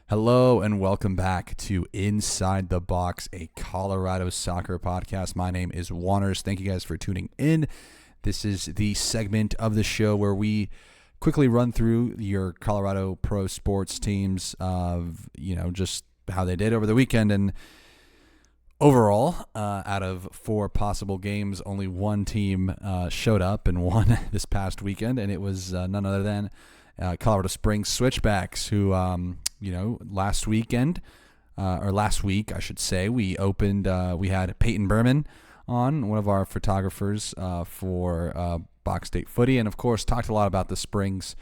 Hello and welcome back to Inside the Box, a Colorado soccer podcast. My name is Juanners. Thank you guys for tuning in. This is the segment of the show where we quickly run through your Colorado pro sports teams of, just how they did over the weekend. And overall, out of 4 possible games, only one team showed up and won this past weekend, and it was none other than Colorado Springs Switchbacks, who, last week, I should say, we had Peyton Berman on, one of our photographers for Box State Footy, and of course talked a lot about the Springs.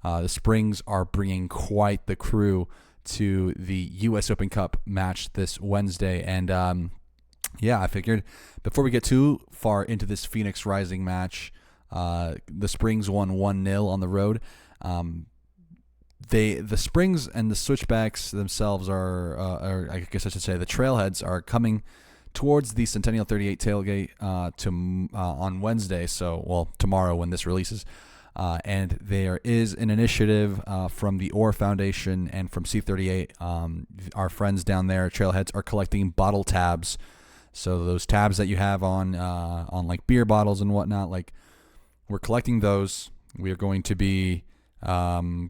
The Springs are bringing quite the crew to the U.S. Open Cup match this Wednesday, and I figured before we get too far into this Phoenix Rising match, the Springs won 1-0 on the road. The Springs and the Switchbacks themselves are I guess I should say the Trailheads are coming towards the Centennial 38 tailgate on Wednesday, tomorrow when this releases. And there is an initiative from the Orr Foundation and from C38. Our friends down there, Trailheads, are collecting bottle tabs. So those tabs that you have on like beer bottles and whatnot, like we're collecting those. We are going to be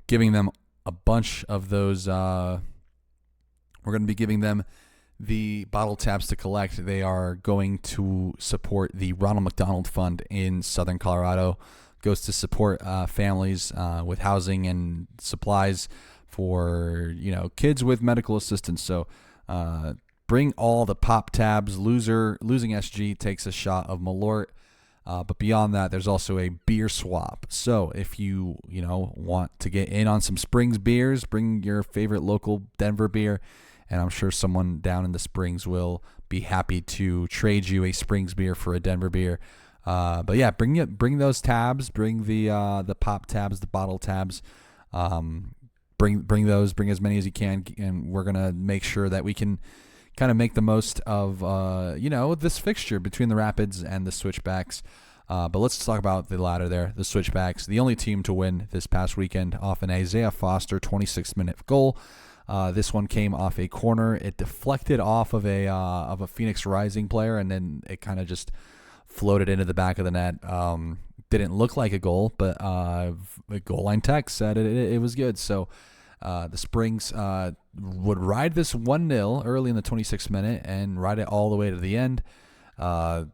giving them a bunch of those. We're going to be giving them the bottle tabs to collect. They are going to support the Ronald McDonald Fund in Southern Colorado. Goes to support families with housing and supplies for kids with medical assistance. So bring all the pop tabs. Losing SG takes a shot of Malort. But beyond that, there's also a beer swap. So if you want to get in on some Springs beers, bring your favorite local Denver beer, and I'm sure someone down in the Springs will be happy to trade you a Springs beer for a Denver beer. But yeah, bring those tabs, bring the pop tabs, the bottle tabs. Bring those, bring as many as you can, and we're gonna make sure that we can kind of make the most of this fixture between the Rapids and the Switchbacks. But let's talk about the latter there, the Switchbacks, the only team to win this past weekend off an Isaiah Foster 26-minute goal. This one came off a corner. It deflected off of a Phoenix Rising player, and then it kind of just floated into the back of the net. Didn't look like a goal, but the goal line text said it was good. So the Springs would ride this 1-0 early in the 26th minute and ride it all the way to the end.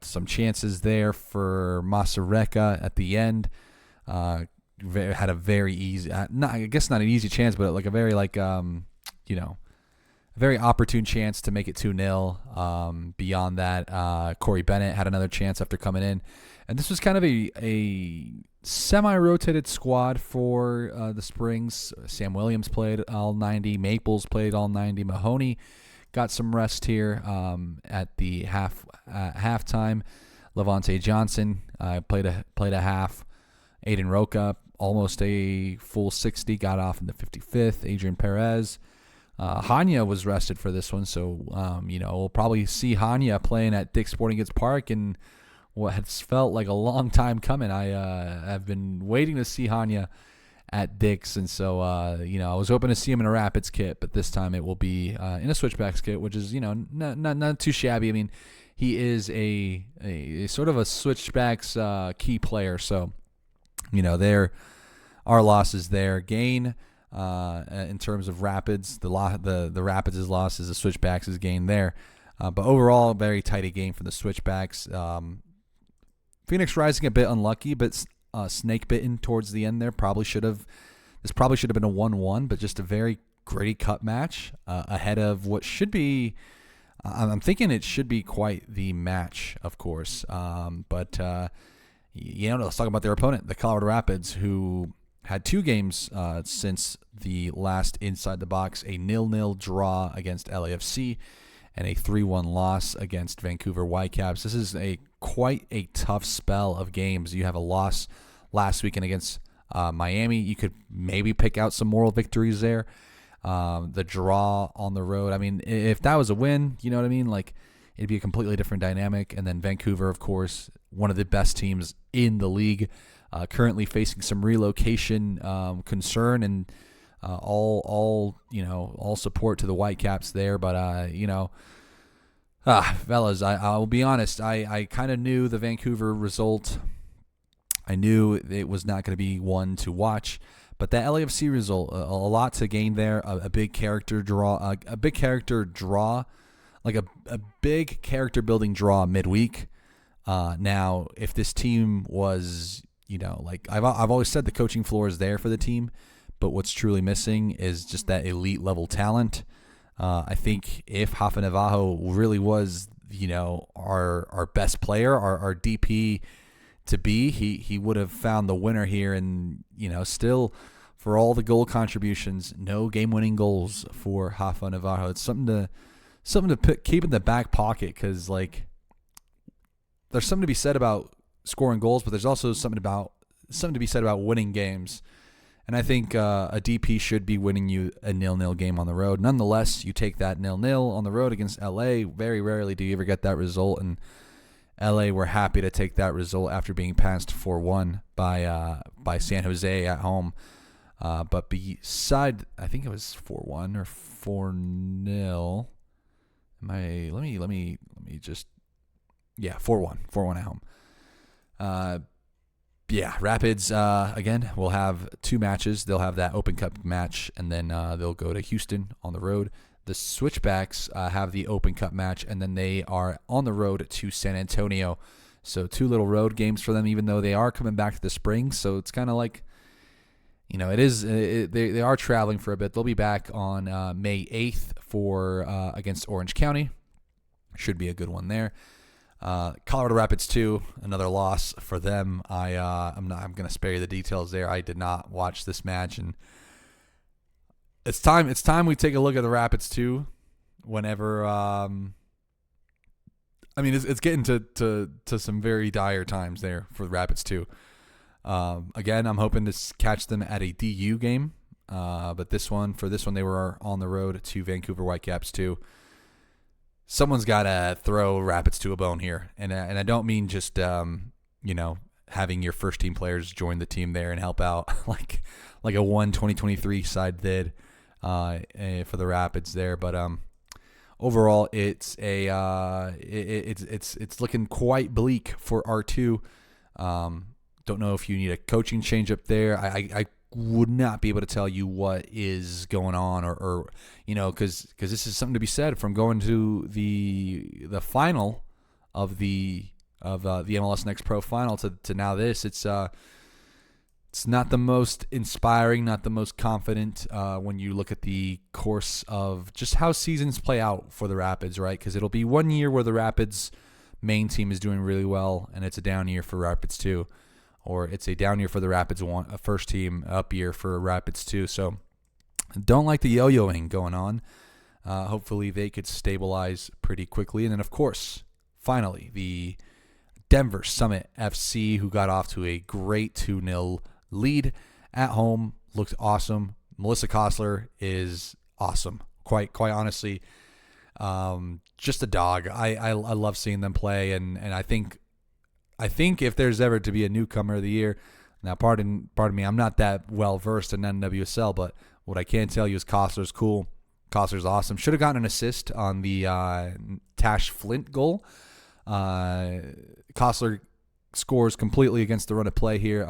Some chances there for Masareka at the end. Had a very easy, not an easy chance, but like a very a very opportune chance to make it 2-0. Beyond that, Corey Bennett had another chance after coming in. And this was kind of a semi-rotated squad for the Springs. Sam Williams played all 90. Maples played all 90. Mahoney got some rest here at the halftime. Levante Johnson played a half. Aiden Roca, almost a full 60, got off in the 55th. Adrian Perez. Hanya was rested for this one, so we'll probably see Hanya playing at Dick's Sporting Goods Park in what has felt like a long time coming. I have been waiting to see Hanya at Dick's, and so I was hoping to see him in a Rapids kit, but this time it will be in a Switchbacks kit, which is not too shabby. I mean, he is a sort of a Switchbacks key player, so there our losses there. Gain in terms of Rapids, the Rapids' loss is the Switchbacks' gain there. But overall, very tight game for the Switchbacks. Phoenix Rising a bit unlucky, but snake bitten towards the end there. This probably should have been a 1-1, but just a very gritty cup match ahead of what should be. I'm thinking it should be quite the match, of course. But let's talk about their opponent, the Colorado Rapids, who had 2 games since the last Inside the Box, a 0-0 draw against LAFC and a 3-1 loss against Vancouver Whitecaps. This is quite a tough spell of games. You have a loss last weekend against Miami. You could maybe pick out some moral victories there. The draw on the road, I mean, if that was a win, you know what I mean? Like, it'd be a completely different dynamic. And then Vancouver, of course, one of the best teams in the league, currently facing some relocation concern and All support to the Whitecaps there. But fellas, I'll be honest. I kind of knew the Vancouver result. I knew it was not going to be one to watch. But that LAFC result, a lot to gain there. A big character draw, like a big character building draw midweek. Now, if this team was, like I've always said, the coaching floor is there for the team, but what's truly missing is just that elite level talent. I think if Rafa Navarro really was, our best player, our DP to be, he would have found the winner here. And, still for all the goal contributions, no game-winning goals for Rafa Navarro. It's something to keep in the back pocket, because there's something to be said about scoring goals, but there's also something to be said about winning games. And I think a DP should be winning you a 0-0 game on the road. Nonetheless, you take that 0-0 on the road against LA. Very rarely do you ever get that result, and LA were happy to take that result after being passed 4-1 by San Jose at home. But beside, I think it was 4-1 or 4-0. Let me just, 4-1 at home. Rapids, again, will have two matches. They'll have that Open Cup match, and then they'll go to Houston on the road. The Switchbacks have the Open Cup match, and then they are on the road to San Antonio. So two little road games for them, even though they are coming back to the spring. So it's kind of like, they are traveling for a bit. They'll be back on May 8th for against Orange County. Should be a good one there. Colorado Rapids 2, another loss for them. I'm going to spare you the details there. I did not watch this match, and it's time we take a look at the Rapids 2 whenever it's getting to some very dire times there for the Rapids 2. Again, I'm hoping to catch them at a DU game. But for this one they were on the road to Vancouver Whitecaps 2. Someone's got to throw Rapids to a bone here. And I don't mean just, having your first team players join the team there and help out like a 2023 side did for the Rapids there. But overall, it's looking quite bleak for R2. Don't know if you need a coaching change up there. I would not be able to tell you what is going on, or because this is something to be said from going to the final of the MLS Next Pro final to now this. It's not the most inspiring, not the most confident when you look at the course of just how seasons play out for the Rapids, right? Because it'll be 1 year where the Rapids main team is doing really well, and it's a down year for Rapids 2. Or it's a down year for the Rapids, a first team, up year for Rapids 2. So don't like the yo-yoing going on. Hopefully they could stabilize pretty quickly. And then, of course, finally, the Denver Summit FC, who got off to a great 2-0 lead at home, looked awesome. Melissa Kostler is awesome, quite honestly. Just a dog. I love seeing them play, and I think if there's ever to be a newcomer of the year, now pardon me, I'm not that well versed in NWSL, but what I can tell you is Kostler's cool. Kostler's awesome. Should have gotten an assist on the Tash Flint goal. Kostler scores completely against the run of play here.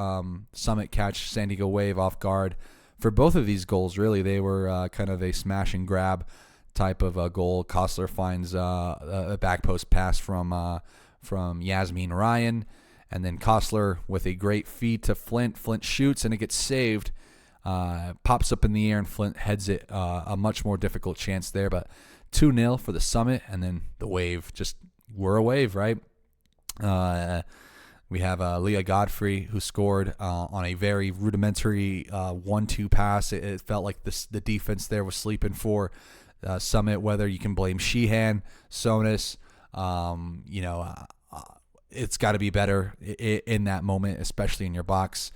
Summit catch San Diego Wave off guard. For both of these goals, really, they were kind of a smash and grab type of a goal. Kostler finds a back post pass from Yasmin Ryan, and then Kostler with a great feed to Flint. Flint shoots, and it gets saved. Pops up in the air, and Flint heads it. A much more difficult chance there, but 2-0 for the Summit, and then the Wave. Just, we're a Wave, right? We have Leah Godfrey, who scored on a very rudimentary 1-2 pass. It felt like the defense there was sleeping for Summit, whether you can blame Sheehan, Sonis, it's got to be better in that moment, especially in your box.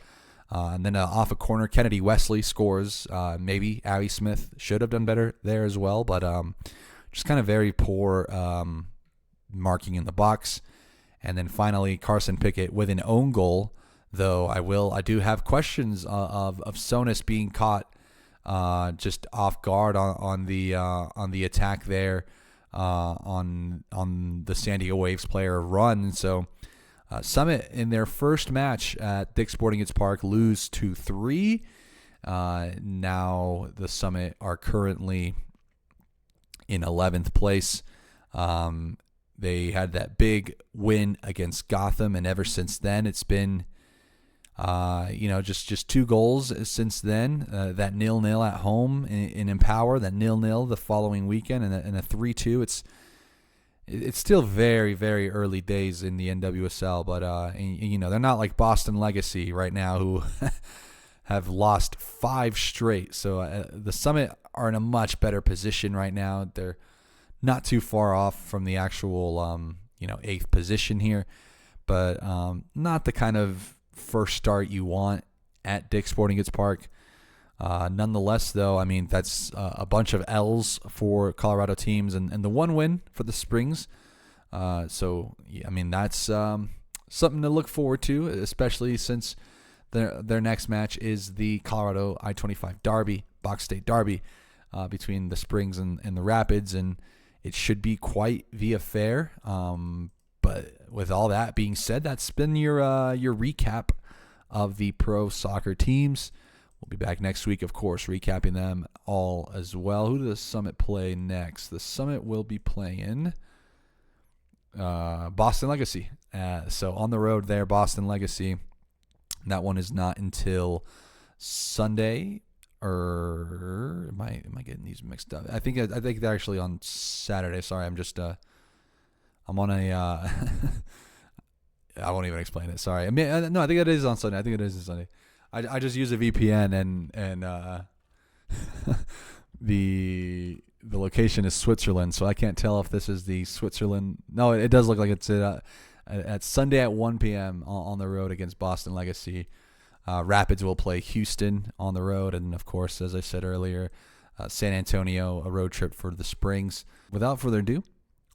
And then off a corner, Kennedy Wesley scores. Maybe Abby Smith should have done better there as well, but just kind of very poor marking in the box. And then finally, Carson Pickett with an own goal, though I do have questions of Sonis being caught just off guard on the attack there, on the San Diego Waves player run. So Summit in their first match at Dick's Sporting Goods Park lose 2-3. Now the Summit are currently in 11th place. They had that big win against Gotham, and ever since then it's been just 2 goals since then. That 0-0 at home in Empower, that 0-0 the following weekend, and a 3-2. It's still very, very early days in the NWSL, but they're not like Boston Legacy right now, who have lost 5 straight. So the Summit are in a much better position right now. They're not too far off from the actual 8th position here, but not the kind of first start you want at Dick's Sporting Goods Park. Nonetheless, though, I mean, that's a bunch of L's for Colorado teams and the 1 win for the Springs. So, yeah, I mean, that's something to look forward to, especially since their next match is the Colorado I-25 Derby, Box State Derby, between the Springs and the Rapids, and it should be quite the affair. But with all that being said, that's been your recap of the pro soccer teams. We'll be back next week, of course, recapping them all as well. Who does the Summit play next? The Summit will be playing Boston Legacy. So on the road there, Boston Legacy. That one is not until Sunday, or am I getting these mixed up? I think they're actually on Saturday. Sorry, I'm on a I won't even explain it. Sorry. I mean, no, I think it is on Sunday. I think it is on Sunday. I just use a VPN and the location is Switzerland, so I can't tell if this is the Switzerland. No, it does look like it's at Sunday at 1 p.m. on the road against Boston Legacy. Rapids will play Houston on the road, and of course, as I said earlier, San Antonio, a road trip for the Springs. Without further ado,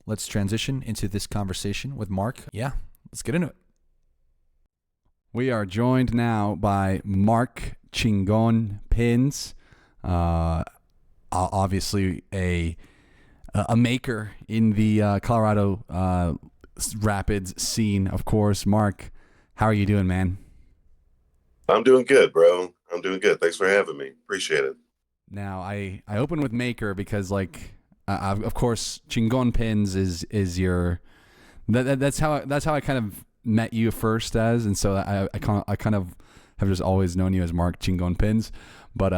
let's transition into this conversation with Marc. Yeah, let's get into it. We are joined now by Marc Chingon Pins, obviously a maker in the Colorado Rapids scene, of course. Marc, how are you doing, man? I'm doing good, bro. I'm doing good. Thanks for having me. Appreciate it. Now, I open with maker because, of course, Chingon Pins is your that's how I kind of met you first as, and so I kind of have just always known you as Marc Chingon Pins, but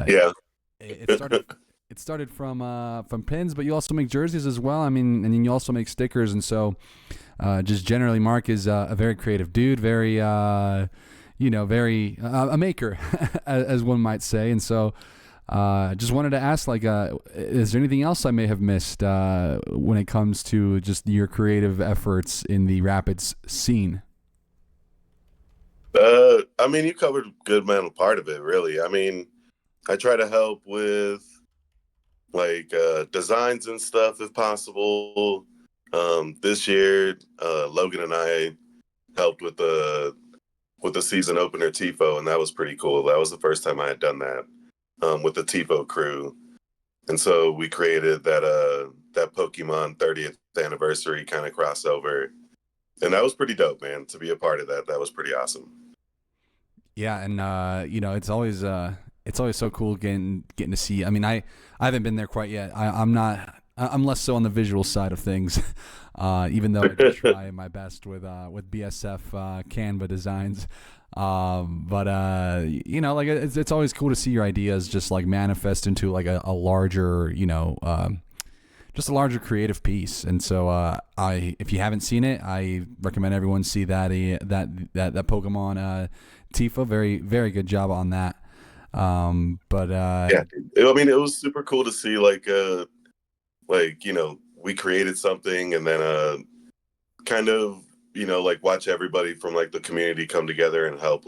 yeah, it started from pins, but you also make jerseys as well. I mean, and then you also make stickers, and so just generally, Marc is a very creative dude, very very a maker, as one might say, and so. Just wanted to ask, is there anything else I may have missed when it comes to just your creative efforts in the Rapids scene? I mean, you covered a good amount of part of it, really. I mean, I try to help with designs and stuff if possible. This year, Logan and I helped with the season opener tifo, and that was pretty cool. That was the first time I had done that. With the tifo crew, and so we created that Pokemon 30th anniversary kind of crossover, and that was pretty dope, man. To be a part of that was pretty awesome. Yeah, and it's always so cool getting to see. I mean, I haven't been there quite yet. I'm less so on the visual side of things, even though I do try my best with BSF Canva designs. But it's always cool to see your ideas just manifest into a larger, just a larger creative piece. And so if you haven't seen it, I recommend everyone see that Pokemon tifo. Very, very good job on that. Yeah, I mean, it was super cool to see we created something, and then kind of watch everybody from the community come together and help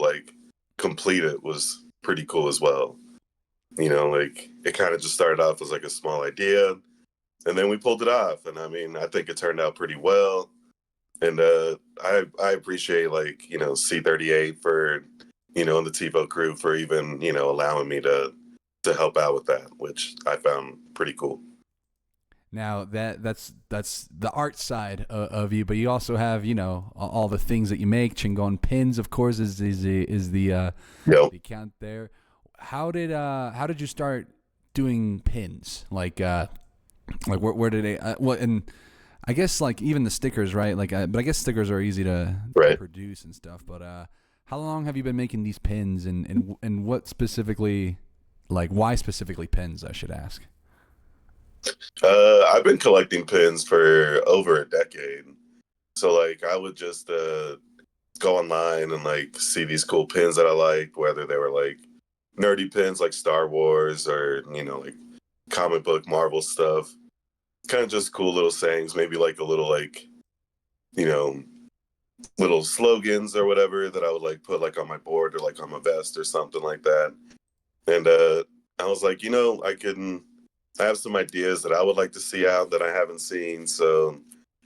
complete it was pretty cool as well. It kind of just started off as a small idea, and then we pulled it off, and I mean, I think it turned out pretty well. And I appreciate C38 for and the TiVo crew for even allowing me to to help out with that, which I found pretty cool. Now that's the art side of you, but you also have all the things that you make. Chingon pins, of course, is the account there. How did you start doing pins? Like where did they? And I guess like even the stickers, right? But I guess stickers are easy to Right. produce and stuff. But how long have you been making these pins, and what specifically, like why specifically pins? I should ask. I've been collecting pins for over a decade. So like I would just go online and like see these cool pins that I liked, whether they were like nerdy pins like Star Wars or like comic book Marvel stuff. Kind of just cool little sayings, maybe like a little like you know little slogans or whatever that I would like put like on my board or like on my vest or something like that. And I was like, I have some ideas that I would like to see out that I haven't seen. So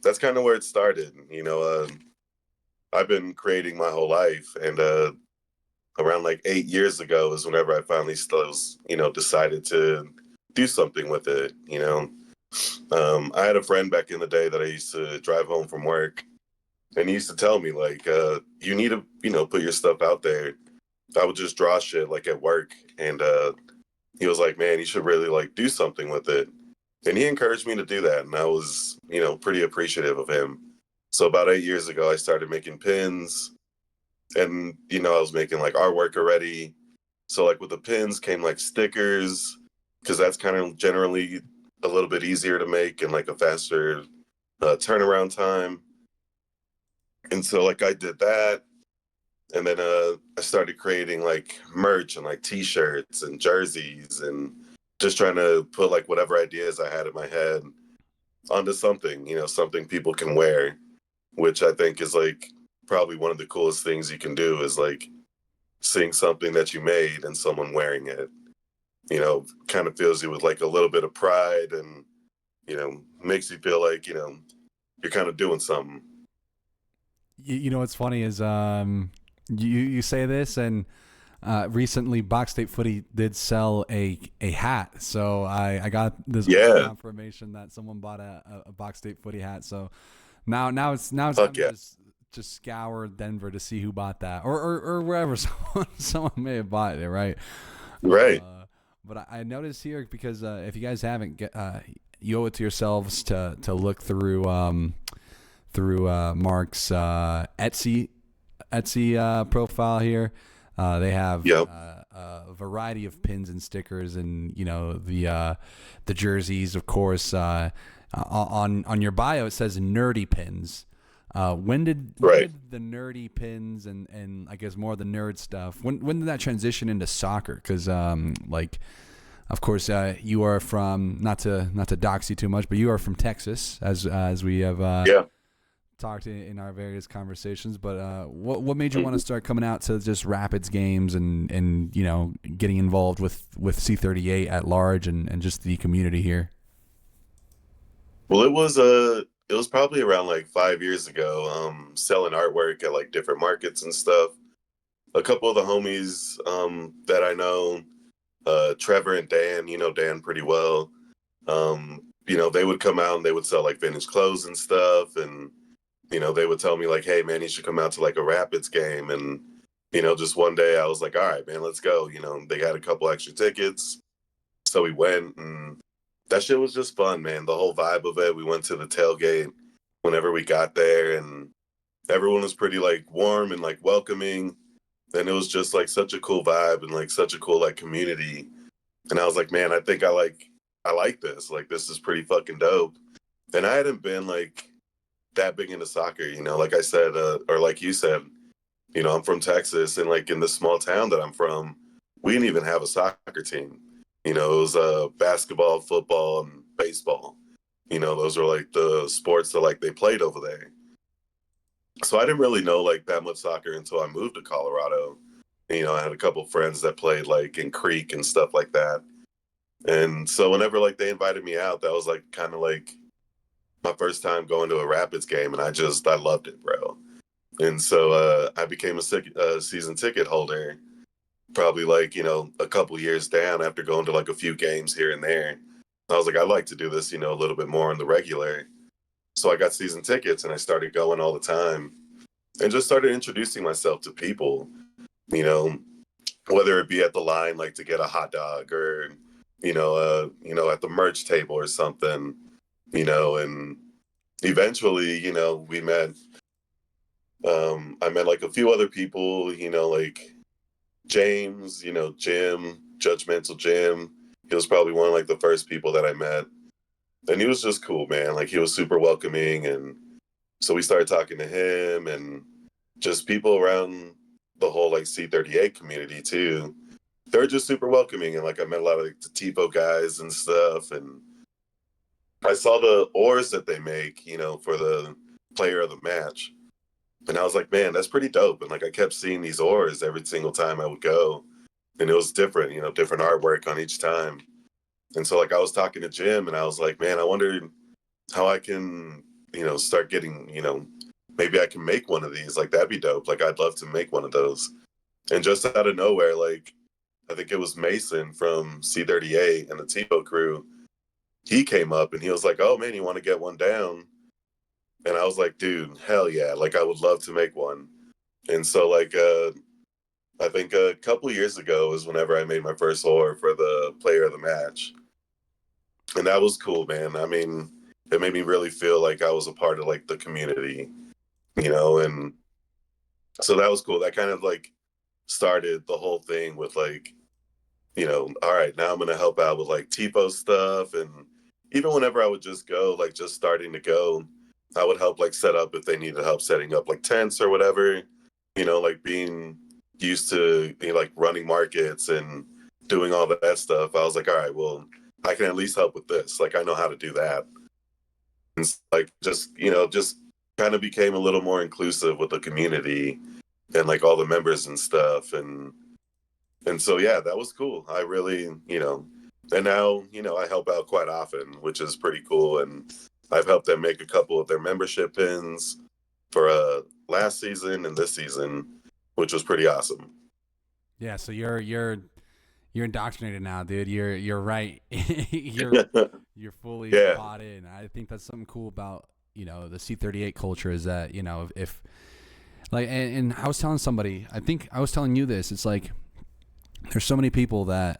that's kind of where it started. I've been creating my whole life, and around like 8 years ago is whenever I finally decided to do something with it. I had a friend back in the day that I used to drive home from work, and he used to tell me like, you need to, put your stuff out there. I would just draw shit like at work, and he was like, man, you should really like do something with it. And he encouraged me to do that, and I was, pretty appreciative of him. So about 8 years ago, I started making pins, and I was making like artwork already. So like with the pins came like stickers, because that's kind of generally a little bit easier to make and like a faster turnaround time. And so like I did that, and then I started creating like merch and like T-shirts and jerseys, and just trying to put like whatever ideas I had in my head onto something, something people can wear, which I think is like probably one of the coolest things you can do is like seeing something that you made and someone wearing it. Kind of fills you with like a little bit of pride, and makes you feel like you're kind of doing something. You know what's funny is you say this, and recently Box State Footy did sell a hat, so I got this Yeah. confirmation that someone bought a Box State Footy hat. So now it's time Fuck to yeah. just scour Denver to see who bought that, or wherever someone may have bought it, right? Right. But I noticed here, because if you guys haven't you owe it to yourselves to look through Mark's Etsy profile here. They have Yep. a variety of pins and stickers, and the jerseys, of course. On your bio, it says nerdy pins. When did Right. the nerdy pins and I guess more of the nerd stuff? When did that transition into soccer? Because like, of course, you are from, not to dox you too much, but you are from Texas, as we have Yeah. talked in our various conversations. But what made you want to Mhm. start coming out to just Rapids games and getting involved with C38 at large and just the community here? Well, it was probably around like 5 years ago, selling artwork at like different markets and stuff. A couple of the homies that I know, Trevor and Dan, Dan pretty well. They would come out and they would sell like vintage clothes and stuff, and they would tell me like, hey man, you should come out to like a Rapids game. And just one day I was like, all right man, let's go. They had a couple extra tickets, so we went, and that shit was just fun, man. The whole vibe of it. We went to the tailgate whenever we got there, and everyone was pretty like warm and like welcoming. And it was just like such a cool vibe and like such a cool like community. And I was like, man, I like this. Like this is pretty fucking dope. And I hadn't been like that big into soccer, like I said, or like you said, I'm from Texas, and like in this small town that I'm from, we didn't even have a soccer team. It was basketball, football, and baseball. Those were like the sports that like they played over there. So I didn't really know like that much soccer until I moved to Colorado. I had a couple friends that played like in Creek and stuff like that. And so whenever like they invited me out, that was like kind of like my first time going to a Rapids game, and I loved it, bro. And so I became a season ticket holder, probably like, a couple years down after going to like a few games here and there. I was like, I'd like to do this, a little bit more on the regular. So I got season tickets and I started going all the time and just started introducing myself to people, you know, whether it be at the line, like to get a hot dog or, at the merch table or something, and eventually, we met, I met like a few other people, like James, Jim, Judgmental Jim. He was probably one of like the first people that I met. And he was just cool, man. Like he was super welcoming. And so we started talking to him and just people around the whole like C38 community too. They're just super welcoming. And like I met a lot of like, the tifo guys and stuff. And I saw the oars that they make, for the player of the match. And I was like, man, that's pretty dope. And like I kept seeing these oars every single time I would go. And it was different, different artwork on each time. And so like I was talking to Jim and I was like, man, I wonder how I can, start getting, maybe I can make one of these. Like that'd be dope. Like I'd love to make one of those. And just out of nowhere, like I think it was Mason from C38 and the tifo crew. He came up and he was like, oh man, you want to get one down? And I was like, dude, hell yeah. Like I would love to make one. And so like I think a couple of years ago is whenever I made my first horror for the player of the match. And that was cool, man. I mean, it made me really feel like I was a part of like the community, and so that was cool. That kind of like started the whole thing with like, all right, now I'm going to help out with like tifo stuff. And even whenever I would just go, like just starting to go, I would help like set up if they needed help setting up like tents or whatever, like being used to like running markets and doing all that stuff. I was like, all right, well, I can at least help with this. Like I know how to do that. And like just kind of became a little more inclusive with the community and like all the members and stuff. And so yeah, that was cool. I really, and now, I help out quite often, which is pretty cool. And I've helped them make a couple of their membership pins for last season and this season, which was pretty awesome. Yeah, so you're indoctrinated now, dude. You're right. you're fully Yeah. bought in. I think that's something cool about the C38 culture is that if like and I was telling somebody, I think I was telling you this. It's like there's so many people that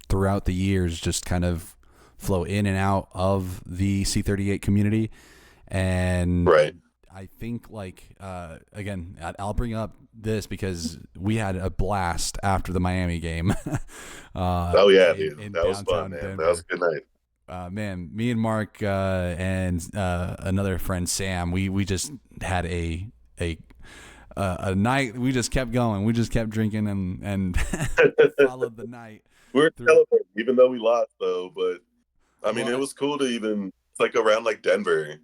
throughout the years just kind of flow in and out of the C38 community, and Right. I think like again, I'll bring up this because we had a blast after the Miami game. Oh yeah, dude, in that was fun, downtown man. Denver. That was a good night. Man, me and Mark and another friend Sam, we just had a night. We just kept going. We just kept drinking and followed the night. We were Through. celebrating, even though we lost, though. But I mean, Well, it was cool to even it's like around like Denver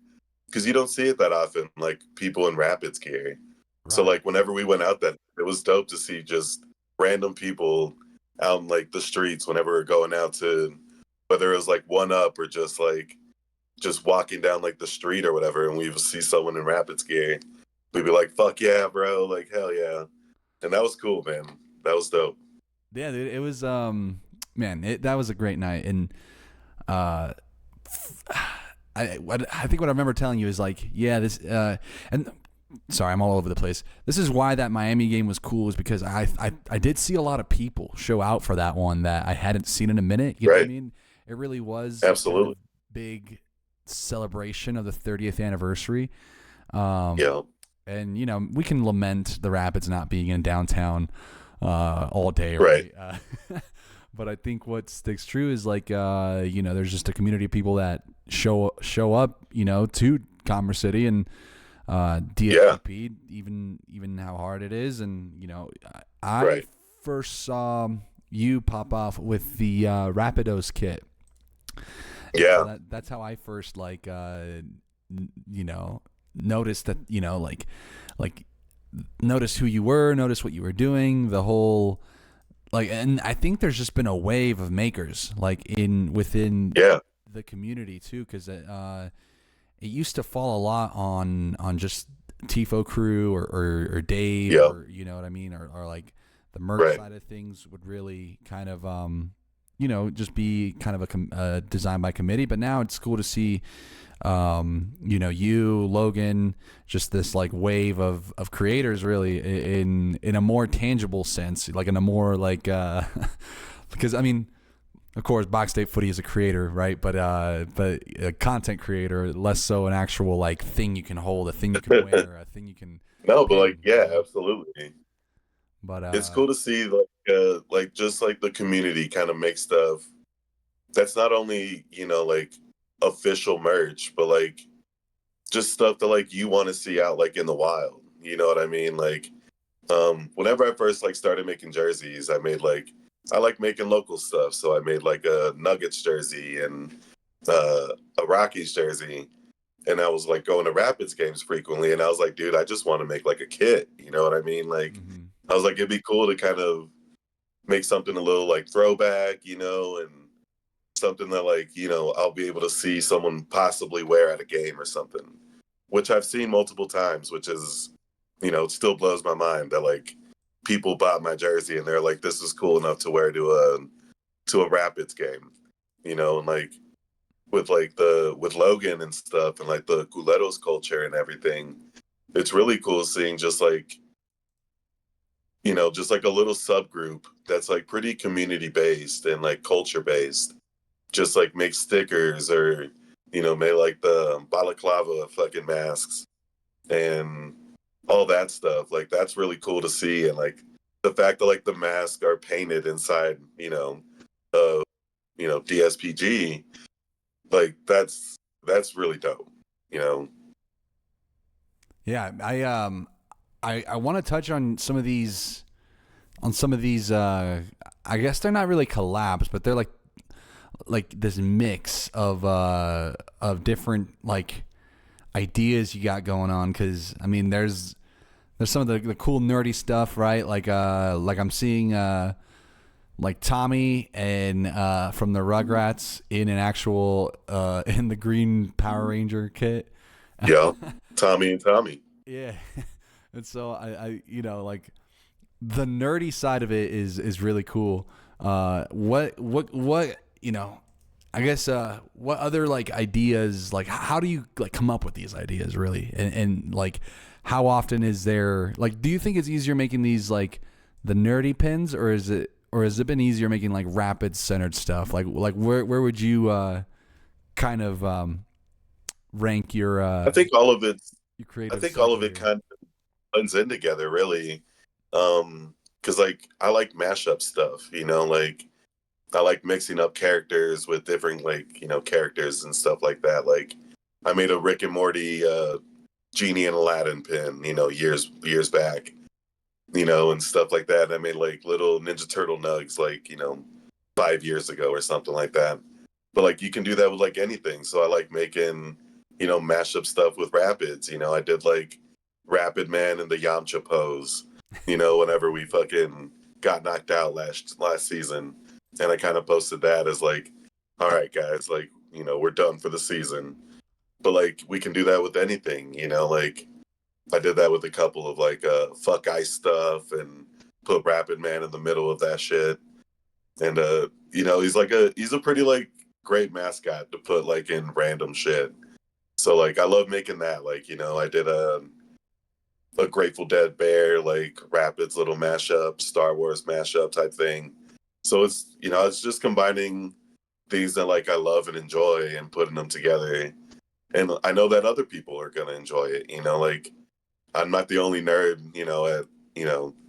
because you don't see it that often, like people in Rapids gear. So right. like whenever we went out, that it was dope to see just random people out in like the streets whenever we're going out to whether it was like one up or just like just walking down like the street or whatever, and we would see someone in Rapids gear. We'd be like, "Fuck yeah, bro!" Like hell yeah, and that was cool, man. That was dope. Yeah, dude, it was man, that was a great night, and uh, I think what I remember telling you is like, yeah, this and sorry, I'm all over the place. This is why that Miami game was cool, is because I did see a lot of people show out for that one that I hadn't seen in a minute. You know what I mean? It really was Absolutely. a big celebration of the 30th anniversary. Yeah. And we can lament the Rapids not being in downtown all day, Right. right? But I think what sticks true is like there's just a community of people that show up, to Commerce City and DFP, even how hard it is. And I first saw you pop off with the Rapidos kit. Yeah. So that's how I first noticed that like notice who you were, notice what you were doing, the whole and I think there's just been a wave of makers within the community too, because it used to fall a lot on just tifo crew or Dave, or you know what I mean, or like the merch Right. side of things would really kind of just be kind of a design by committee. But now it's cool to see you, Logan, just this like wave of creators really in a more tangible sense, like in a more like because I mean, of course, Box State Footy is a creator, right? But a content creator, less so an actual like thing you can hold, a thing you can wear, a thing you can No, but like, pin, yeah, absolutely. But It's cool to see like just like the community kind of make stuff that's not only, like official merch, but like just stuff that like you want to see out like in the wild. You know what I mean? Like whenever I first like started making jerseys, I like making local stuff. So I made like a Nuggets jersey and a Rockies jersey. And I was like going to Rapids games frequently, and I was like, dude, I just want to make like a kit. You know what I mean? Like, mm-hmm. I was like, it'd be cool to kind of make something a little like throwback, and something that like, I'll be able to see someone possibly wear at a game or something, which I've seen multiple times, which is, it still blows my mind that like people bought my jersey and they're like, this is cool enough to wear to a Rapids game, and like with Logan and stuff and like the Culeros culture and everything, it's really cool seeing just like, just like a little subgroup that's like pretty community based and like culture based, just like make stickers or, make like the balaclava fucking masks and all that stuff. Like that's really cool to see. And like the fact that like the masks are painted inside, DSPG, like that's really dope, you know. Yeah, I want to touch on some of these I guess they're not really collabs, but they're like this mix of different like ideas you got going on, cuz I mean there's some of the cool nerdy stuff, right? Like I'm seeing like Tommy and from the Rugrats in an actual in the green Power Ranger kit. Yeah. Tommy and Tommy. Yeah. And so I like the nerdy side of it is really cool. What I guess what other like ideas, like how do you like come up with these ideas really, and like how often is there, like, do you think it's easier making these like the nerdy pins, or has it been easier making like rapid centered stuff, like where would you kind of rank your I think all of it your I creative think all of cycle it here? kind of blends in together really. Cuz like I like mashup stuff, like I like mixing up characters with different like, characters and stuff like that. Like I made a Rick and Morty Genie and Aladdin pin, years back, and stuff like that. I made like little Ninja Turtle nugs like, 5 years ago or something like that. But like you can do that with like anything. So I like making, mashup stuff with Rapids. I did like Rapid Man and the Yamcha pose, whenever we fucking got knocked out last season. And I kind of posted that as like, all right, guys, like, we're done for the season. But like we can do that with anything, like I did that with a couple of like fuck ice stuff and put Rapid Man in the middle of that shit. And he's a pretty like great mascot to put like in random shit. So like I love making that. Like, I did a Grateful Dead bear, like Rapids little mashup, Star Wars mashup type thing. So it's just combining things that like I love and enjoy and putting them together. And I know that other people are gonna enjoy it, like I'm not the only nerd, at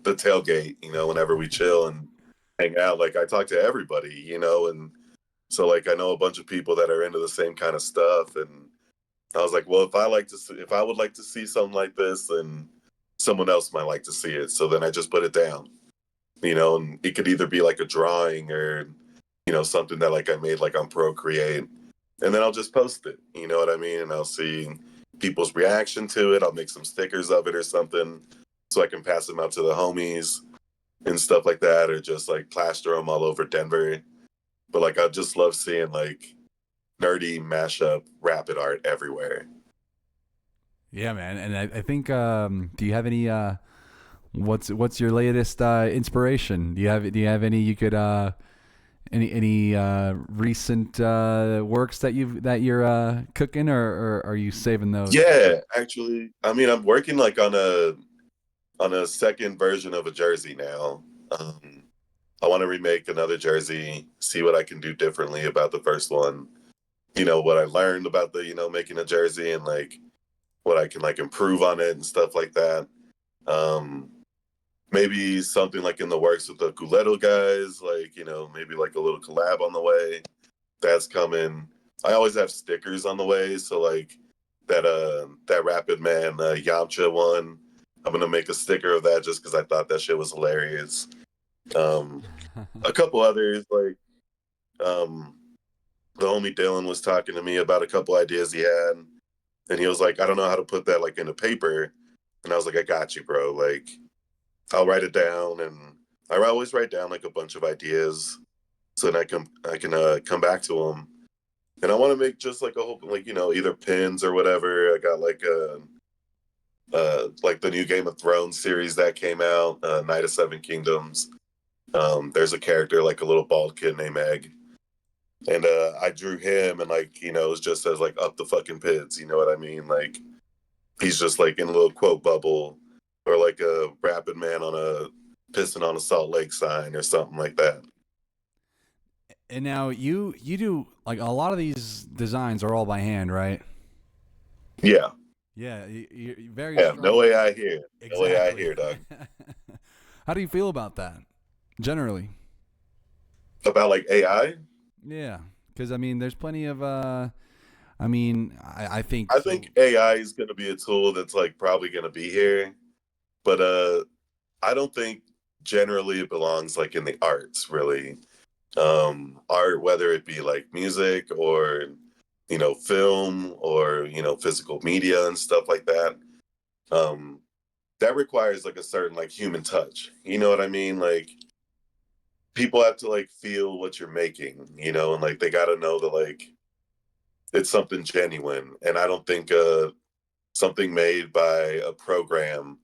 the tailgate, whenever we chill and hang out. Like I talk to everybody, and so like I know a bunch of people that are into the same kind of stuff. And I was like, well, if I would like to see something like this, then someone else might like to see it. So then I just put it down, and it could either be like a drawing or, something that like I made like on Procreate, and then I'll just post it. You know what I mean? And I'll see people's reaction to it. I'll make some stickers of it or something so I can pass them out to the homies and stuff like that, or just like plaster them all over Denver. But like I just love seeing like nerdy mashup rapid art everywhere. Yeah, man. And I think do you have any What's your latest inspiration? Do you have any you could any recent works that you're cooking, or are you saving those? Yeah, actually, I mean, I'm working like on a second version of a jersey now. Um, I want to remake another jersey, see what I can do differently about the first one. What I learned about the making a jersey, and like what I can like improve on it and stuff like that. Um, Maybe something like in the works with the Culeto guys, like maybe like a little collab on the way. That's coming. I always have stickers on the way, so like that Rapid Man Yamcha one, I'm gonna make a sticker of that just because I thought that shit was hilarious. Um, a couple others like um, the homie Dylan was talking to me about a couple ideas he had, and he was like, I don't know how to put that like into paper, and I was like, I got you, bro. Like I'll write it down, and I always write down like a bunch of ideas so then I can come back to them. And I want to make just like a whole like either pins or whatever. I got like the new Game of Thrones series that came out, Night of Seven Kingdoms. There's a character like a little bald kid named Egg, and I drew him, and like it just says like up the fucking pids. You know what I mean? Like he's just like in a little quote bubble, or like a Rapid Man on a piston on a Salt Lake sign or something like that. And now you do like a lot of these designs are all by hand, right? Yeah, Yeah, you're very yeah. No strong. AI here. No AI Exactly. here, dog. How do you feel about that generally? About like AI, Yeah, because I mean, there's plenty of. I think I so. think AI is going to be a tool that's like probably going to be here, but I don't think generally it belongs like in the arts really. Art, whether it be like music or film or physical media and stuff like that. Um, that requires like a certain like human touch. You know what I mean? Like people have to like feel what you're making, and like they got to know that like it's something genuine. And I don't think something made by a program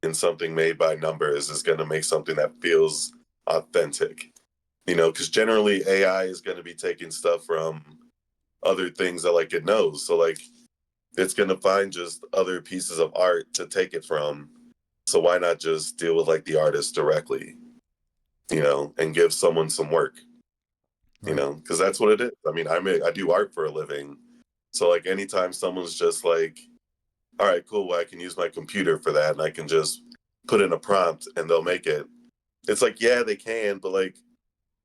and something made by numbers is going to make something that feels authentic. Because generally AI is going to be taking stuff from other things that like it knows. So like it's going to find just other pieces of art to take it from. So why not just deal with like the artist directly, and give someone some work, Right. because that's what it is. I mean, I do art for a living. So like anytime someone's just like, all right, cool, well, I can use my computer for that and I can just put in a prompt and they'll make it. It's like, yeah, they can, but like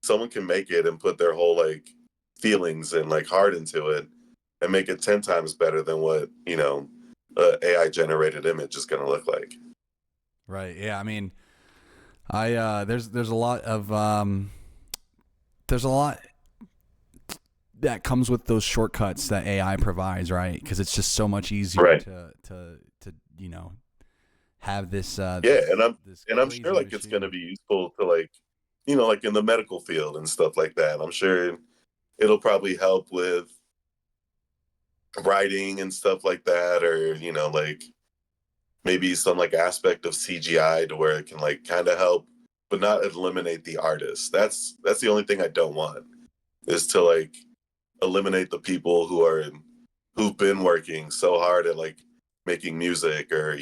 someone can make it and put their whole like feelings and like heart into it and make it 10 times better than what, AI generated image is going to look like. Right. Yeah. I mean, there's a lot of there's a lot that comes with those shortcuts that AI provides, right? Because it's just so much easier Right. to have this Yeah. And this I'm sure crazy like it's going to machine. be useful to like, like in the medical field and stuff like that. I'm sure it'll probably help with writing and stuff like that, or, like maybe some like aspect of CGI to where it can like kind of help, but not eliminate the artist. That's the only thing I don't want is to like eliminate the people who've been working so hard at like making music or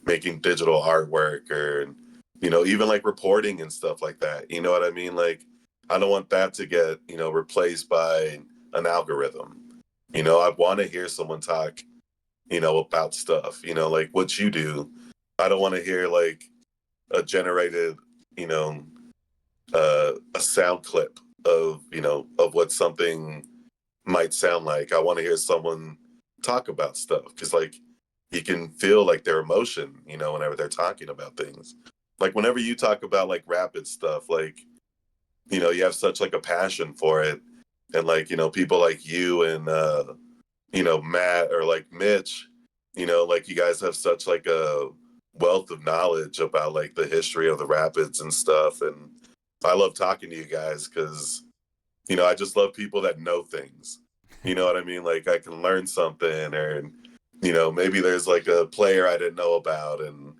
making digital artwork or even like reporting and stuff like that. You know what I mean? Like I don't want that to get replaced by an algorithm. I want to hear someone talk about stuff, like what you do. I don't want to hear like a generated, you know, a sound clip of what something might sound like. I want to hear someone talk about stuff because like you can feel like their emotion, whenever they're talking about things. Like whenever you talk about like rapid stuff, like, you have such like a passion for it. And like, people like you and Matt or like Mitch, like you guys have such like a wealth of knowledge about like the history of the Rapids and stuff. And I love talking to you guys because, I just love people that know things. You know what I mean? Like I can learn something or, maybe there's like a player I didn't know about and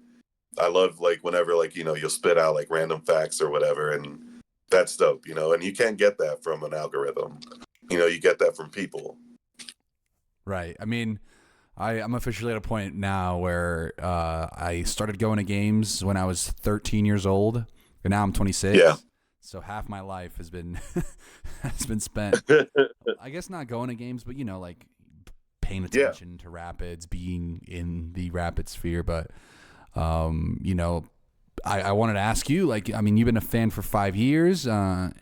I love like whenever like you'll spit out like random facts or whatever, and that's dope. And you can't get that from an algorithm. You get that from people. Right. I mean, I'm officially at a point now where I started going to games when I was 13 years old, and now I'm 26. Yeah. So half my life has been has been spent, I guess, not going to games, but like paying attention to Rapids, being in the Rapid sphere. But I wanted to ask you, like, I mean, you've been a fan for 5 years. Right?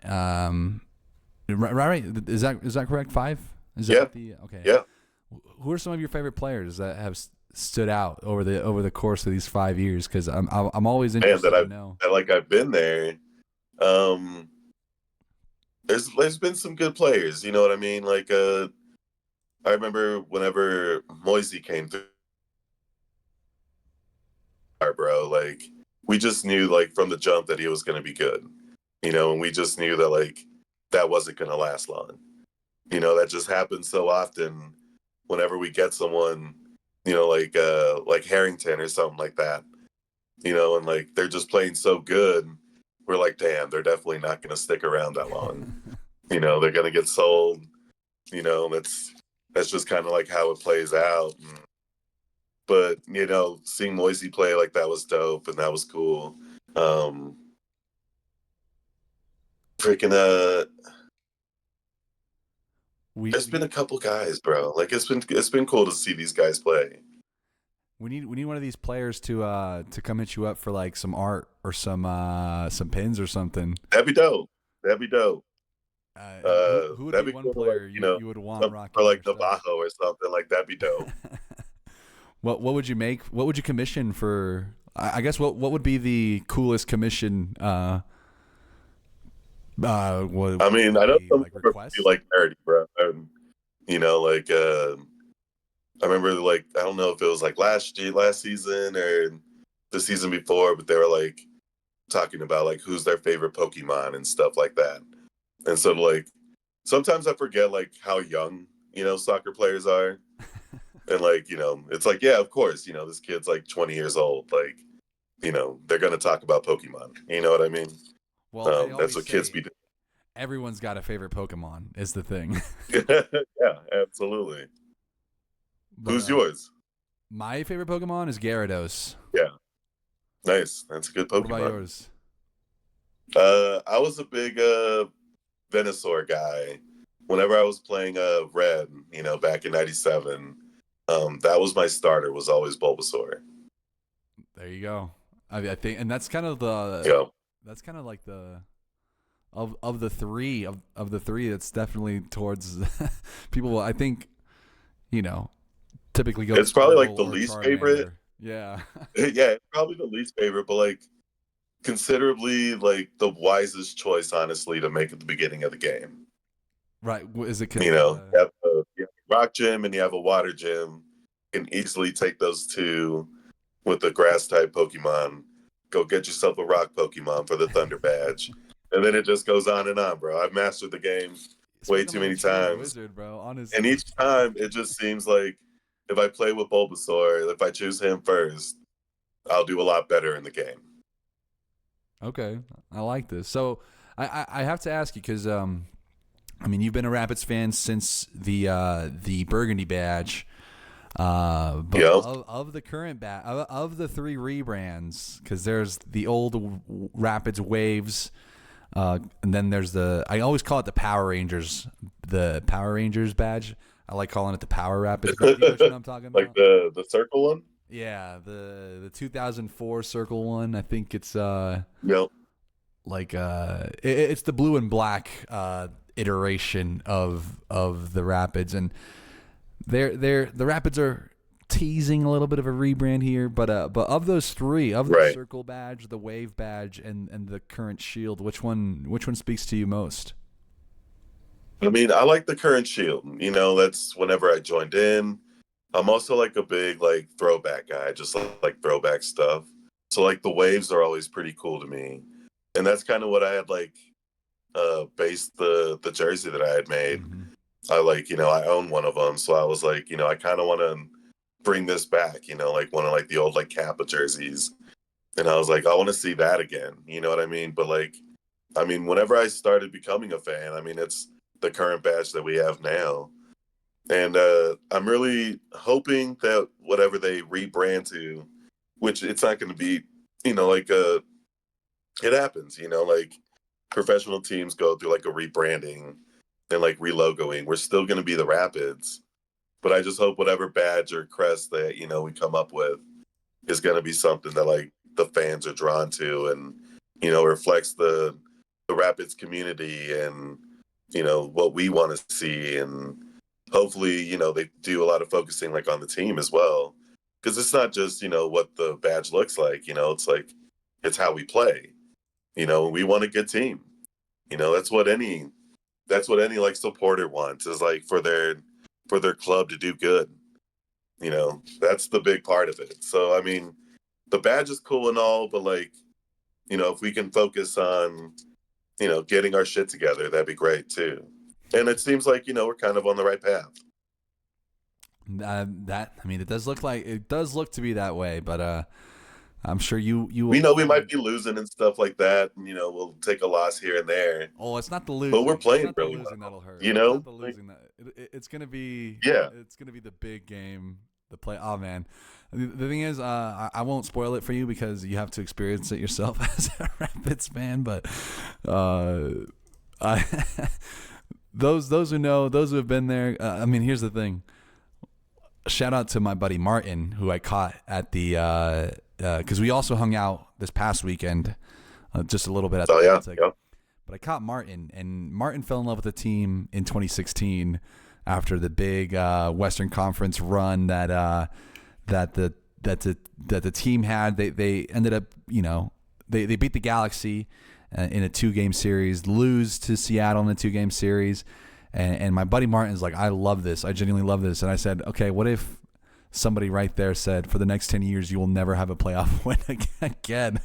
Is that correct? 5? Is that okay? Yeah. Who are some of your favorite players that have stood out over the course of these 5 years? Because I'm always interested to know. I've been there. There's been some good players. You know what I mean? Like I remember whenever Moisey came through, bro. Like we just knew like from the jump that he was going to be good. And we just knew that like that wasn't going to last long. That just happens so often whenever we get someone, like Harrington or something like that, and like they're just playing so good. We're like, damn, they're definitely not going to stick around that long. They're going to get sold. That's just kind of like how it plays out. But, seeing Moisey play like that was dope and that was cool. There's been a couple guys, bro. Like it's been cool to see these guys play. We need one of these players to come hit you up for like some art or some pins or something. That'd be dope. Who would that'd be one cool, player like, you would want rocking for like your stuff? Navajo or something like that'd be dope. What would you make? What would you commission for? I guess what would be the coolest commission? I mean, I don't like requests? like nerdy, bro. Like I remember like I don't know if it was like last season or the season before, but they were like talking about like who's their favorite Pokemon and stuff like that. And so like sometimes I forget like how young, soccer players are. And like, it's like, yeah, of course, this kid's like 20 years old. Like, they're gonna talk about Pokemon. You know what I mean? Well, that's what kids be doing. Everyone's got a favorite Pokemon is the thing. Yeah, absolutely. But, who's yours? My favorite Pokemon is Gyarados. Yeah. Nice. That's a good Pokemon. What about yours? I was a big Venusaur guy. Whenever I was playing Red, back in '97, that was my starter. Was always Bulbasaur. There you go. I think, and that's kind of the. Yeah. That's kind of like the. Of the three, that's definitely towards people. I think, typically go. It's probably like the least favorite. Yeah. Yeah, it's probably the least favorite, but like considerably like the wisest choice, honestly, to make at the beginning of the game. Right? Is it? You have a rock gym and you have a water gym. You can easily take those two with the grass type Pokemon. Go get yourself a rock Pokemon for the Thunder badge. And then it just goes on and on, bro. I've mastered the game way too many times. Wizard, bro, honestly. And each time it just seems like if I play with Bulbasaur, if I choose him first, I'll do a lot better in the game. Okay, I like this. So I have to ask you because I mean you've been a Rapids fan since the Burgundy badge. But of the current of the three rebrands, because there's the old Rapids Waves. And then there's I always call it the Power Rangers badge. I like calling it the Power Rapids badge. You know what I'm talking about? Like the circle one? Yeah, the 2004 circle one. I think it's like it's the blue and black iteration of the Rapids, and the Rapids are teasing a little bit of a rebrand here, but of those three, of the circle badge, the wave badge, and the current shield, which one speaks to you most? I mean, I like the current shield. That's whenever I joined in. I'm also like a big like throwback guy, just like throwback stuff. So like the waves are always pretty cool to me, and that's kind of what I had like based the jersey that I had made. Mm-hmm. I like I own one of them, so I was like I kind of want to bring this back, like one of like the old like Kappa jerseys, And I was like, I want to see that again. You know what I mean? But like, I mean, whenever I started becoming a fan, I mean, it's the current badge that we have now. And I'm really hoping that whatever they rebrand to, which it's not going to be, like it happens, like professional teams go through like a rebranding and like relogoing. We're still going to be the Rapids, but I just hope whatever badge or crest that, we come up with is going to be something that like the fans are drawn to and, reflects the Rapids community and, what we want to see. And hopefully, they do a lot of focusing like on the team as well. Cause it's not just, what the badge looks like, it's like, it's how we play, we want a good team. That's what any like supporter wants is like for their club to do good. That's the big part of it. So, I mean, the badge is cool and all, but like, if we can focus on, getting our shit together, that'd be great too. And it seems like, we're kind of on the right path. It does look to be that way, but I'm sure you We know we might be losing and stuff like that, and we'll take a loss here and there. Oh, it's not the losing. But we're playing it's not really the losing well. that'll hurt. You It's know, not the losing it's gonna be. Yeah. It's gonna be the big game. The play. Oh man, the thing is, I won't spoil it for you because you have to experience it yourself as a Rapids fan. But I those who know, those who have been there. Here's the thing. Shout out to my buddy Martin, who I caught at the because we also hung out this past weekend, just a little bit at the Celtic. Yeah. But I caught Martin, and Martin fell in love with the team in 2016 after the big Western Conference run that the team had. They ended up, they beat the Galaxy in a 2-game series, lose to Seattle in a 2-game series. And my buddy Martin's like, I love this. I genuinely love this. And I said, okay, what if somebody right there said, for the next 10 years, you will never have a playoff win again?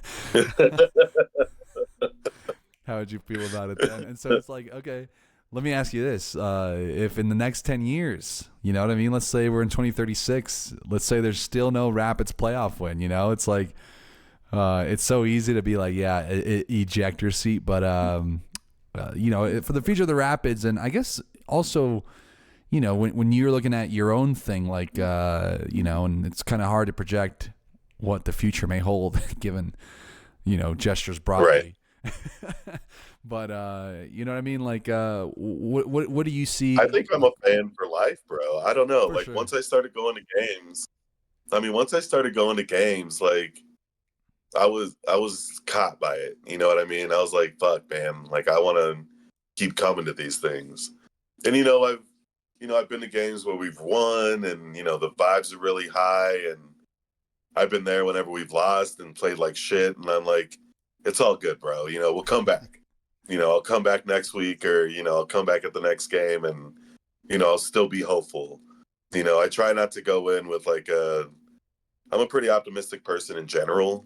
How would you feel about it then? And so it's like, okay, let me ask you this. If in the next 10 years, you know what I mean? Let's say we're in 2036. Let's say there's still no Rapids playoff win. It's like, it's so easy to be like, yeah, eject your seat. But, for the future of the Rapids, and I guess also, when you're looking at your own thing, like, and it's kind of hard to project what the future may hold given, gestures broadly. Right. But you know what I mean? Like, what do you see? I think I'm a fan for life, bro. I don't know. For Like sure. once I started going to games, like I was caught by it. You know what I mean? I was like, fuck, man. Like I want to keep coming to these things. And I've been to games where we've won, and the vibes are really high, and I've been there whenever we've lost and played like shit, and I'm like, it's all good, bro. We'll come back. I'll come back next week, or I'll come back at the next game, and I'll still be hopeful. I try not to go in with like I'm a pretty optimistic person in general.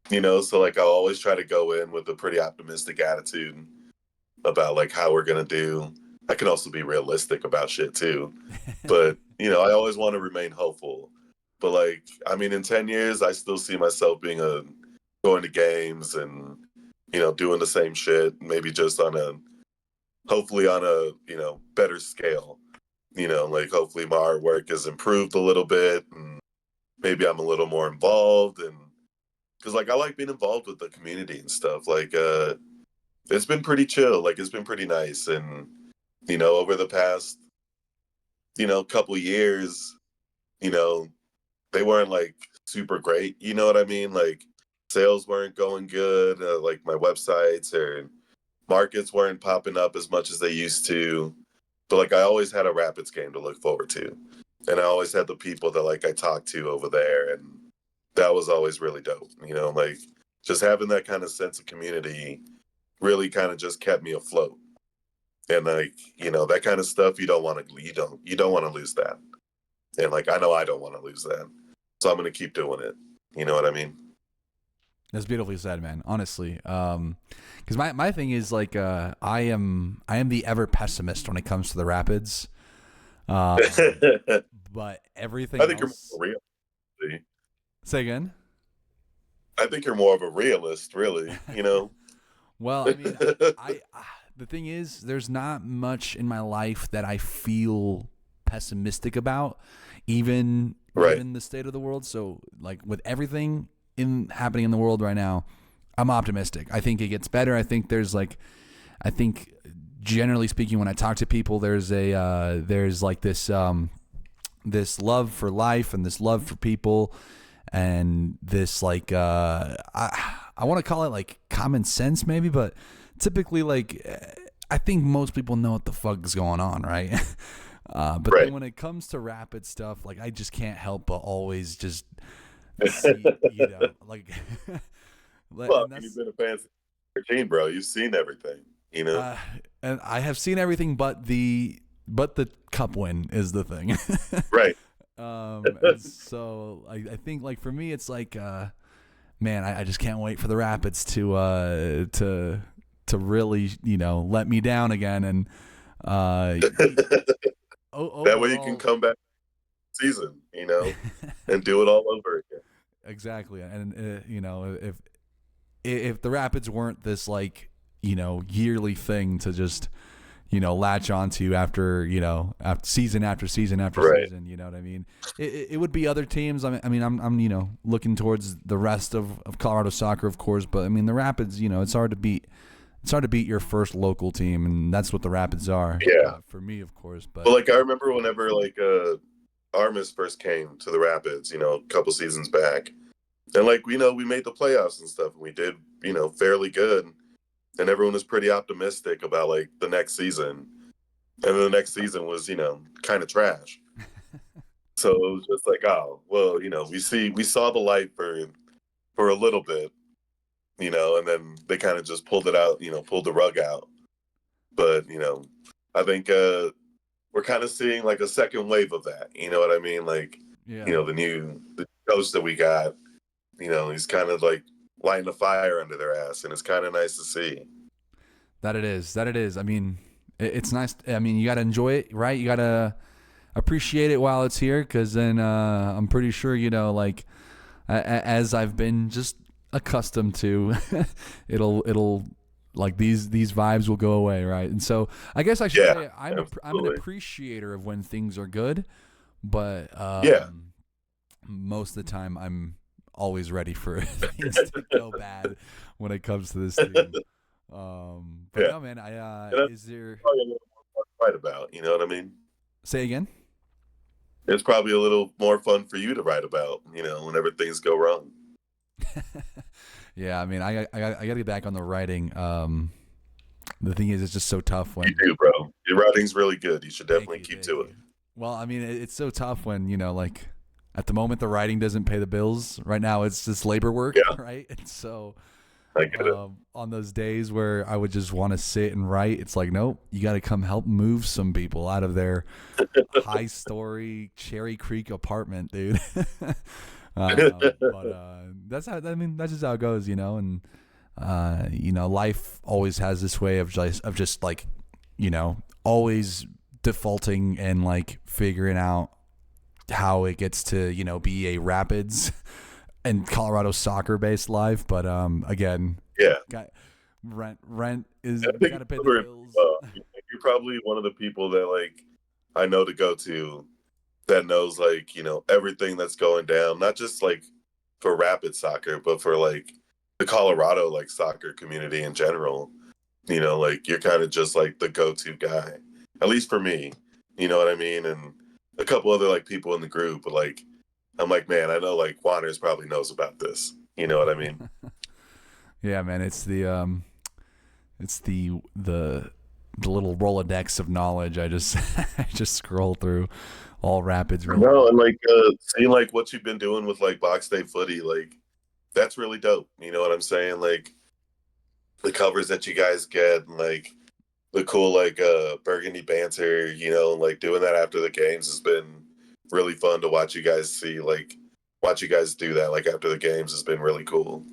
So like I'll always try to go in with a pretty optimistic attitude about like how we're gonna do. I can also be realistic about shit too, but I always want to remain hopeful. But like, in 10 years, I still see myself being going to games and doing the same shit, maybe just hopefully on a better scale. Like hopefully my artwork has improved a little bit, and maybe I'm a little more involved, and because like I like being involved with the community and stuff. Like it's been pretty chill. Like it's been pretty nice, and over the past couple years, they weren't like super great. You know what I mean? Like sales weren't going good. Like my websites or markets weren't popping up as much as they used to. But like I always had a Rapids game to look forward to, and I always had the people that like I talked to over there, and that was always really dope. Like just having that kind of sense of community really kind of just kept me afloat. And like that kind of stuff, you don't want to lose that. And like I know I don't want to lose that, so I'm gonna keep doing it. You know what I mean? That's beautifully said, man. Honestly, because my thing is like I am the ever pessimist when it comes to the Rapids, but everything. I think else... you're more real. Say again. I think you're more of a realist, really. Well, I mean, I the thing is, there's not much in my life that I feel pessimistic about, even Right. given the state of the world. So, like with everything happening in the world right now, I'm optimistic. I think it gets better. I think I think generally speaking, when I talk to people, there's like this love for life and this love for people and this like I want to call it like common sense maybe, but typically like I think most people know what the fuck is going on, right? But Right. then when it comes to rapid stuff, like I just can't help but always just see, like Well, and I mean, you've that's been a fan since 13, bro. You've seen everything. uh, and I have seen everything but the cup win is the thing. Right. And so I think like for me it's like man, I just can't wait for the Rapids to really let me down again and That way you can overall come back season, and do it all over again. exactly. And if the Rapids weren't this like yearly thing to just latch onto after season after season after Right. season, you know what I mean? It would be other teams. I'm looking towards the rest of Colorado soccer, of course, but I mean the Rapids, it's hard to beat. It's hard to beat your first local team, and that's what the Rapids are. Yeah. For me, of course. But Like I remember whenever like Armis first came to the Rapids, a couple seasons back. And like we made the playoffs and stuff and we did, fairly good. And everyone was pretty optimistic about like the next season. And then the next season was, kind of trash. So it was just like, oh, well, we saw the light for a little bit, and then they kind of just pulled it out, pulled the rug out. But, I think we're kind of seeing like a second wave of that. You know what I mean? Like, yeah, the coach that we got, he's kind of like lighting a fire under their ass, and it's kind of nice to see. that it is. I mean, it's nice. I mean, you got to enjoy it, right? You got to appreciate it while it's here, because then I'm pretty sure, like as I've been just accustomed to, it'll like these vibes will go away, right? And so I guess I should say I'm an appreciator of when things are good, but most of the time I'm always ready for things to go bad when it comes to this team. But no, man, is there probably a little more fun to write about, you know what I mean? Say again? It's probably a little more fun for you to write about, whenever things go wrong. Yeah, I mean, I got to get back on the writing. The thing is, it's just so tough when you do, bro. Your writing's really good. You should definitely keep to it. Well, I mean, it's so tough when like at the moment the writing doesn't pay the bills. Right now, it's just labor work, right? And so, I get it. On those days where I would just want to sit and write, it's like, nope, you got to come help move some people out of their high-story Cherry Creek apartment, dude. But that's how. I mean, that's just how it goes, and life always has this way of just like, always defaulting and like figuring out how it gets to be a Rapids and Colorado soccer based life. But again, rent is gotta pay the bills. You're probably one of the people that like I know to go to that knows like everything that's going down, not just like for Rapid soccer, but for like the Colorado like soccer community in general. Like you're kind of just like the go-to guy, at least for me. You know what I mean? And a couple other like people in the group, but like I'm like, man, I know like Juanners probably knows about this. You know what I mean? Yeah, man, it's the little Rolodex of knowledge. I just I just scroll through all Rapids. No, and like seeing like what you've been doing with like Box Day Footy, like that's really dope. You know what I'm saying? Like the covers that you guys get, and like the cool like burgundy banter, like doing that after the games has been really fun to watch you guys watch you guys do that like after the games has been really cool.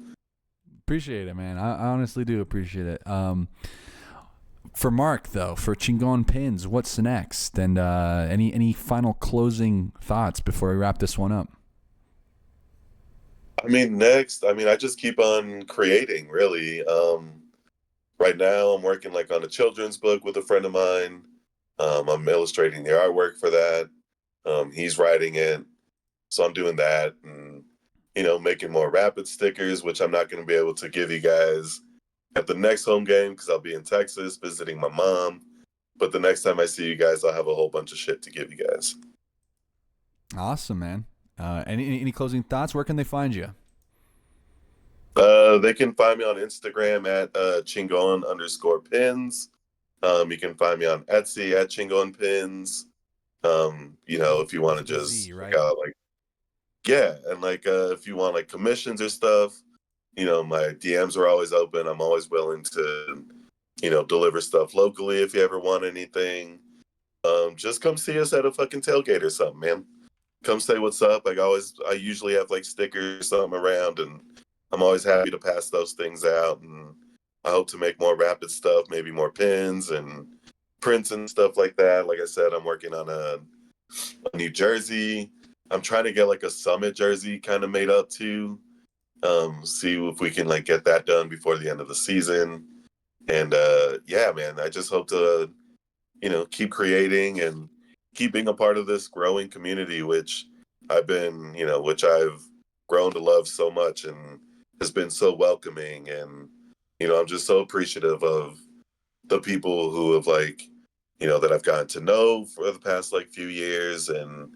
Appreciate it, man. I honestly do appreciate it. For Mark though, for Chingon Pins, what's next? And any final closing thoughts before we wrap this one up? I mean, next, I mean, I just keep on creating, really. Right now, I'm working like on a children's book with a friend of mine. I'm illustrating the artwork for that. He's writing it, so I'm doing that, and making more rapid stickers, which I'm not going to be able to give you guys at the next home game because I'll be in Texas visiting my mom. But the next time I see you guys, I'll have a whole bunch of shit to give you guys. Awesome, man. Any closing thoughts? Where can they find you? They can find me on Instagram at chingon_pins. You can find me on Etsy at chingon pins. If you want to With a just Z, check right? out like, yeah, and like if you want like commissions or stuff, my DMs are always open. I'm always willing to, deliver stuff locally if you ever want anything. Just come see us at a fucking tailgate or something, man. Come say what's up. I usually have like stickers or something around, and I'm always happy to pass those things out. And I hope to make more rapid stuff, maybe more pins and prints and stuff like that. Like I said, I'm working on a new jersey. I'm trying to get like a Summit jersey kind of made up too. See if we can like get that done before the end of the season. And yeah, man, I just hope to keep creating and keep being a part of this growing community, which I've grown to love so much and has been so welcoming. And, I'm just so appreciative of the people who have that I've gotten to know for the past like few years. And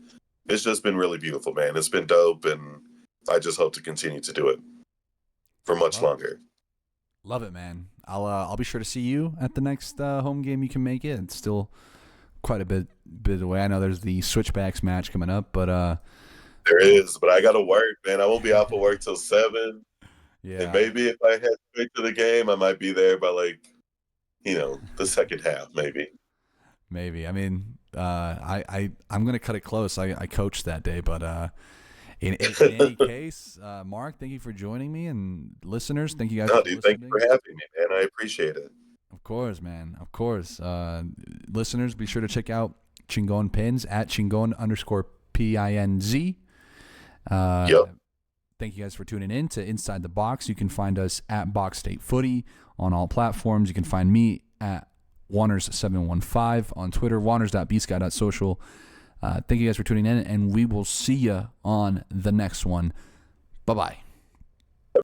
it's just been really beautiful, man. It's been dope. And I just hope to continue to do it for much Love it. longer. Love it, man. I'll be sure to see you at the next home game you can make it. It's still quite a bit away. I know there's the Switchbacks match coming up, but There is, but I got to work, man. I won't be off of work till 7. And yeah, maybe if I head straight to the game, I might be there by the second half, maybe. maybe. I mean, I'm gonna cut it close. I coached that day, but in any case, Mark, thank you for joining me, and listeners, thank you guys No, for dude, thank you listening. for having me, man. I appreciate it. Of course, man. Of course. Listeners, be sure to check out Chingon Pins at Chingon_PINZ. Yep. Thank you guys for tuning in to Inside the Box. You can find us at Box State Footy on all platforms. You can find me at Juanners715 on Twitter, Juanners.bsky.social. Thank you guys for tuning in, and we will see you on the next one. Bye-bye.